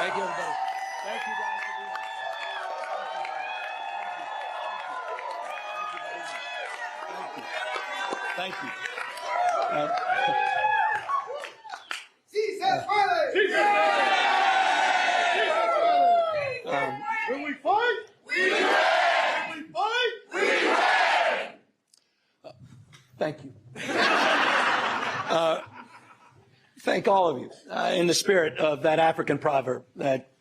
Thank you, everybody. Thank you, guys, for being here. Thank you. When we fight, we win. When we fight, we win. Thank you. Thank all of you in the spirit of that African proverb that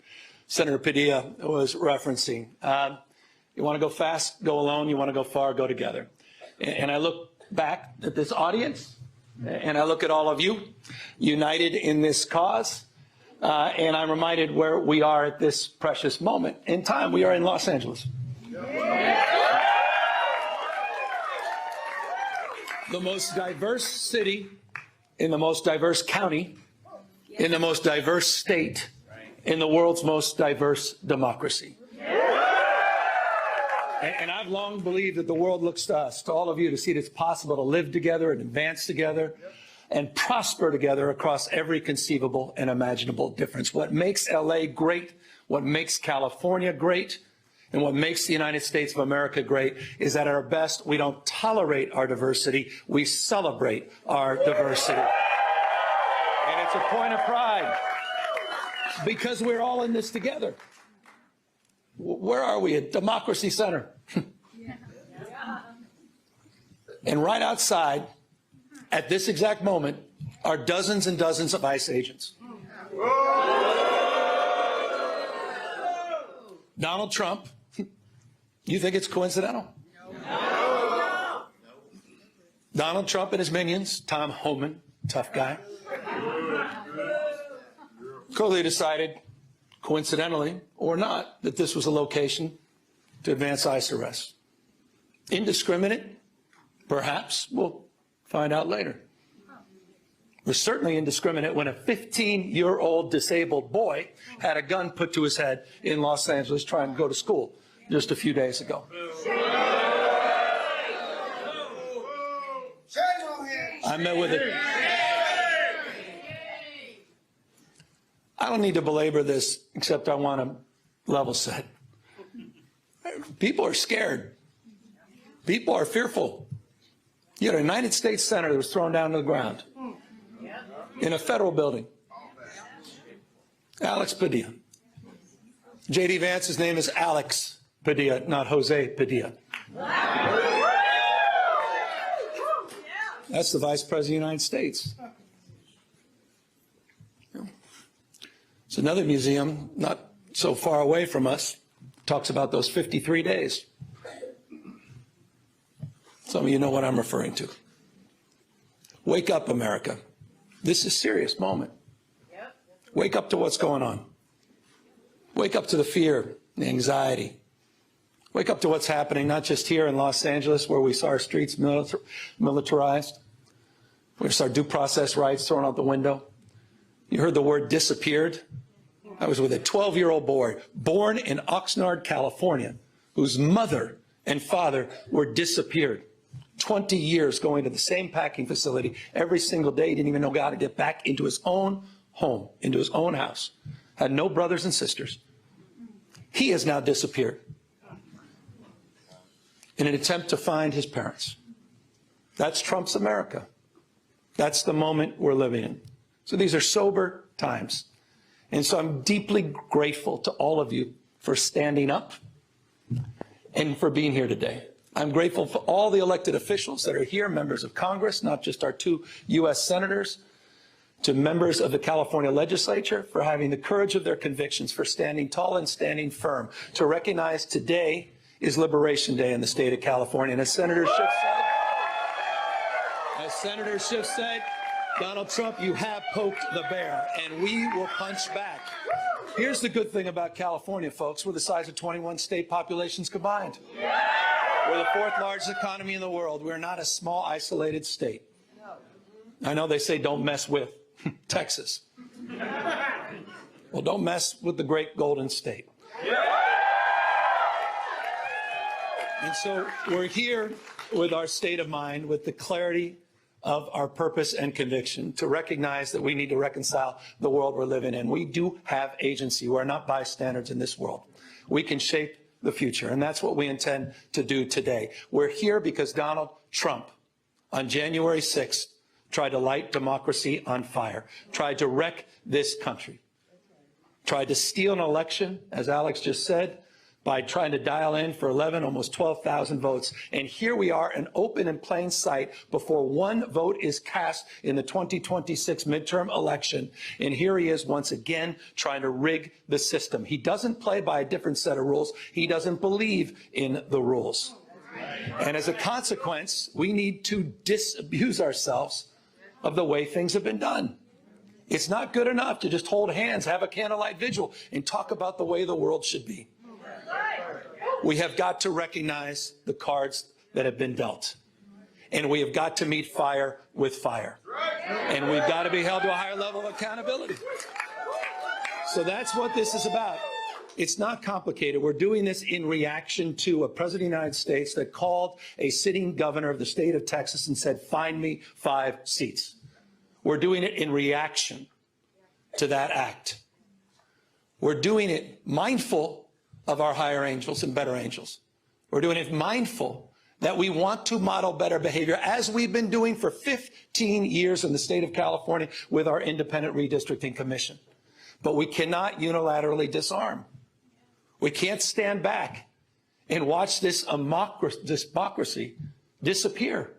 Senator Padilla was referencing. You want to go fast, go alone. You want to go far, go together. And I look back at this audience, and I look at all of you united in this cause, and I'm reminded where we are at this precious moment in time. We are in Los Angeles. The most diverse city in the most diverse county, in the most diverse state, in the world's most diverse democracy. And I've long believed that the world looks to us, to all of you, to see that it's possible to live together and advance together and prosper together across every conceivable and imaginable difference. What makes LA great, what makes California great, and what makes the United States of America great is that at our best, we don't tolerate our diversity, we celebrate our diversity. And it's a point of pride because we're all in this together. Where are we? At Democracy Center. And right outside, at this exact moment, are dozens and dozens of ICE agents. Donald Trump, you think it's coincidental? No. Donald Trump and his minions, Tom Homan, tough guy, clearly decided, coincidentally or not, that this was a location to advance ICE arrests. Indiscriminate? Perhaps. We'll find out later. It was certainly indiscriminate when a 15-year-old disabled boy had a gun put to his head in Los Angeles trying to go to school just a few days ago. I met with it. I don't need to belabor this, except I want to level set. People are scared. People are fearful. You had a United States senator that was thrown down to the ground in a federal building. Alex Padilla. J.D. Vance's name is Alex Padilla, not Jose Padilla. That's the Vice President of the United States. It's another museum not so far away from us. Talks about those 53 days. Some of you know what I'm referring to. Wake up, America. This is a serious moment. Wake up to what's going on. Wake up to the fear, the anxiety. Wake up to what's happening, not just here in Los Angeles, where we saw our streets militarized. We saw due process rights thrown out the window. You heard the word disappeared. I was with a 12-year-old boy born in Oxnard, California, whose mother and father were disappeared. 20 years going to the same packing facility every single day. He didn't even know how to get back into his own home, into his own house. Had no brothers and sisters. He has now disappeared in an attempt to find his parents. That's Trump's America. That's the moment we're living in. So these are sober times. And so I'm deeply grateful to all of you for standing up and for being here today. I'm grateful for all the elected officials that are here, members of Congress, not just our 2 U.S. senators, to members of the California legislature for having the courage of their convictions, for standing tall and standing firm, to recognize today is Liberation Day in the state of California. And as Senator Schiff said, Donald Trump, you have poked the bear, and we will punch back. Here's the good thing about California, folks. We're the size of 21 state populations combined. We're the 4th largest economy in the world. We're not a small, isolated state. I know they say don't mess with Texas. Well, don't mess with the great Golden State. And so we're here with our state of mind, with the clarity of our purpose and conviction to recognize that we need to reconcile the world we're living in. We do have agency. We're not bystanders in this world. We can shape the future, and that's what we intend to do today. We're here because Donald Trump, on January 6th, tried to light democracy on fire, tried to wreck this country, tried to steal an election, as Alex just said, by trying to dial in for 11, almost 12,000 votes. And here we are, in open and plain sight, before one vote is cast in the 2026 midterm election. And here he is once again trying to rig the system. He doesn't play by a different set of rules. He doesn't believe in the rules. And as a consequence, we need to disabuse ourselves of the way things have been done. It's not good enough to just hold hands, have a candlelight vigil, and talk about the way the world should be. We have got to recognize the cards that have been dealt. And we have got to meet fire with fire. And we've got to be held to a higher level of accountability. So that's what this is about. It's not complicated. We're doing this in reaction to a president of the United States that called a sitting governor of the state of Texas and said, find me 5 seats. We're doing it in reaction to that act. We're doing it mindful of our higher angels and better angels. We're doing it mindful that we want to model better behavior, as we've been doing for 15 years in the state of California with our independent redistricting commission. But we cannot unilaterally disarm. We can't stand back and watch this democracy disappear.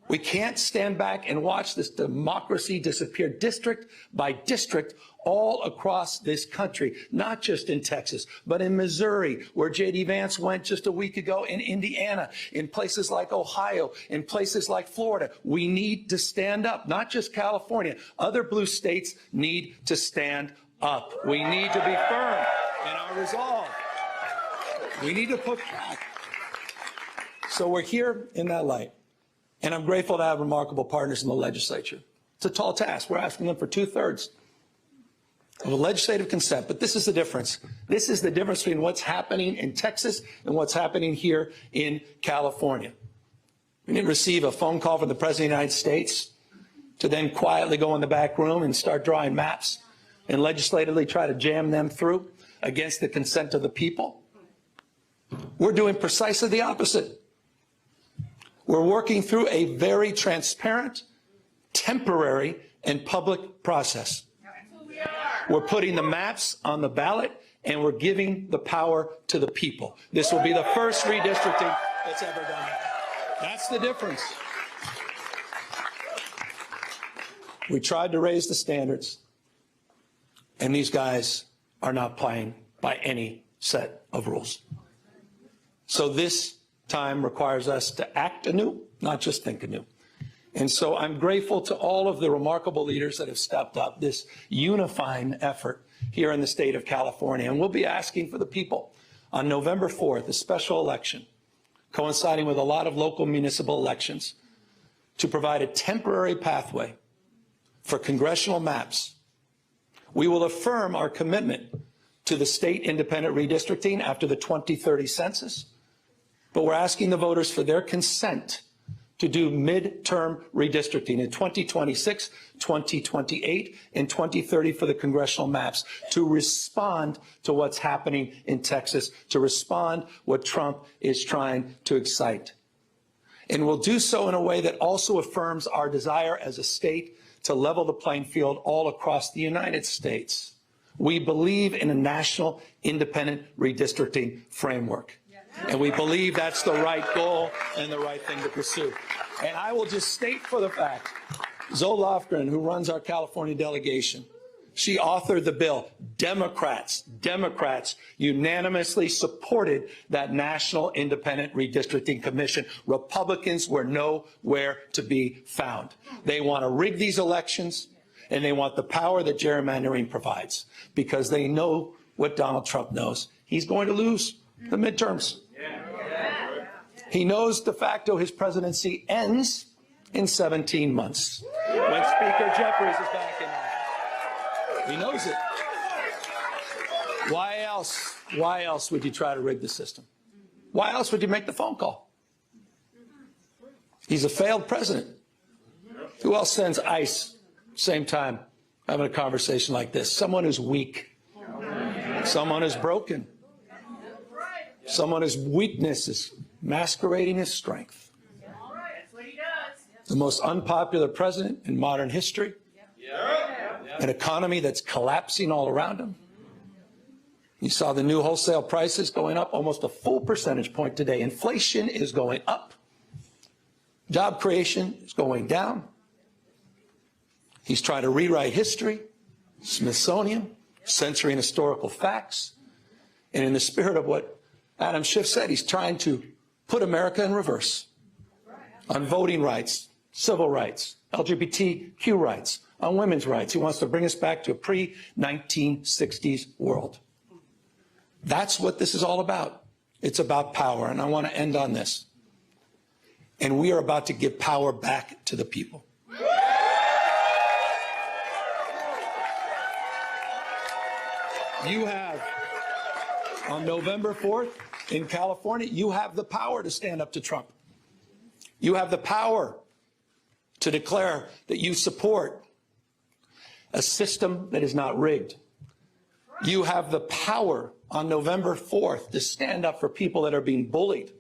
We can't stand back and watch this democracy disappear district by district all across this country, not just in Texas, but in Missouri, where J.D. Vance went just a week ago, in Indiana, in places like Ohio, in places like Florida. We need to stand up, not just California. Other blue states need to stand up. We need to be firm in our resolve. We need to push back. So we're here in that light. And I'm grateful to have remarkable partners in the legislature. It's a tall task. We're asking them for 2/3 of a legislative consent, but this is the difference. This is the difference between what's happening in Texas and what's happening here in California. We didn't receive a phone call from the President of the United States to then quietly go in the back room and start drawing maps and legislatively try to jam them through against the consent of the people. We're doing precisely the opposite. We're working through a very transparent, temporary, and public process. We're putting the maps on the ballot, and we're giving the power to the people. This will be the first redistricting that's ever done that. That's the difference. We tried to raise the standards, and these guys are not playing by any set of rules. So this time requires us to act anew, not just think anew. And so I'm grateful to all of the remarkable leaders that have stepped up, this unifying effort here in the state of California. And we'll be asking for the people on November 4th, a special election, coinciding with a lot of local municipal elections, to provide a temporary pathway for congressional maps. We will affirm our commitment to the state independent redistricting after the 2030 census. But we're asking the voters for their consent to do midterm redistricting in 2026, 2028, and 2030 for the congressional maps, to respond to what's happening in Texas, to respond what Trump is trying to excite. And we'll do so in a way that also affirms our desire as a state to level the playing field all across the United States. We believe in a national independent redistricting framework. And we believe that's the right goal and the right thing to pursue. And I will just state for the fact, Zoe Lofgren, who runs our California delegation, she authored the bill. Democrats unanimously supported that National Independent Redistricting Commission. Republicans were nowhere to be found. They want to rig these elections, and they want the power that gerrymandering provides, because they know what Donald Trump knows. He's going to lose the midterms. He knows de facto his presidency ends in 17 months when Speaker Jeffries is back in office. He knows it. Why else would you try to rig the system? Why else would you make the phone call? He's a failed president. Who else sends ice? Same time, having a conversation like this. Someone who's weak. Someone who's broken. Someone whose weakness is masquerading as strength. The most unpopular president in modern history. An economy that's collapsing all around him. You saw the new wholesale prices going up almost a full percentage point today. Inflation is going up. Job creation is going down. He's trying to rewrite history, Smithsonian, censoring historical facts. And in the spirit of what Adam Schiff said, he's trying to put America in reverse on voting rights, civil rights, LGBTQ rights, on women's rights. He wants to bring us back to a pre-1960s world. That's what this is all about. It's about power, and I want to end on this. And we are about to give power back to the people. You have, on November 4th in California, you have the power to stand up to Trump. You have the power to declare that you support a system that is not rigged. You have the power on November 4th to stand up for people that are being bullied.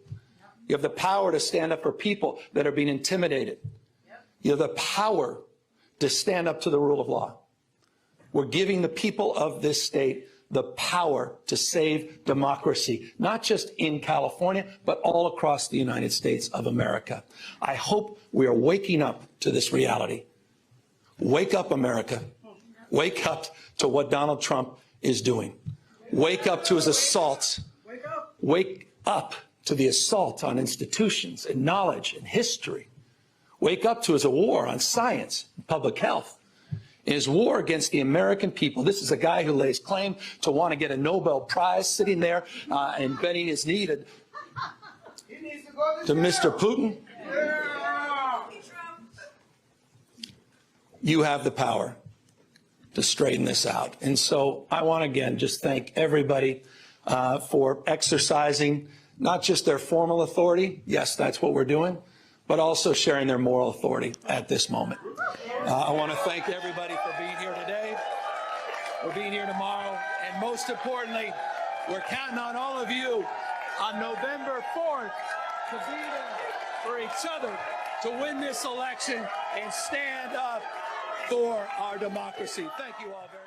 You have the power to stand up for people that are being intimidated. You have the power to stand up to the rule of law. We're giving the people of this state the power to save democracy, not just in California, but all across the United States of America. I hope we are waking up to this reality. Wake up, America. Wake up to what Donald Trump is doing. Wake up to his assault. Wake up to the assault on institutions and knowledge and history. Wake up to his war on science and public health. In his war against the American people. This is a guy who lays claim to want to get a Nobel Prize, sitting there and bending his knee to Mr. Putin. You have the power to straighten this out. And so I want to again just thank everybody for exercising not just their formal authority, yes, that's what we're doing, but also sharing their moral authority at this moment. I want to thank everybody for being here today, for being here tomorrow, and most importantly, we're counting on all of you on November 4th to be there for each other, to win this election and stand up for our democracy. Thank you all very much.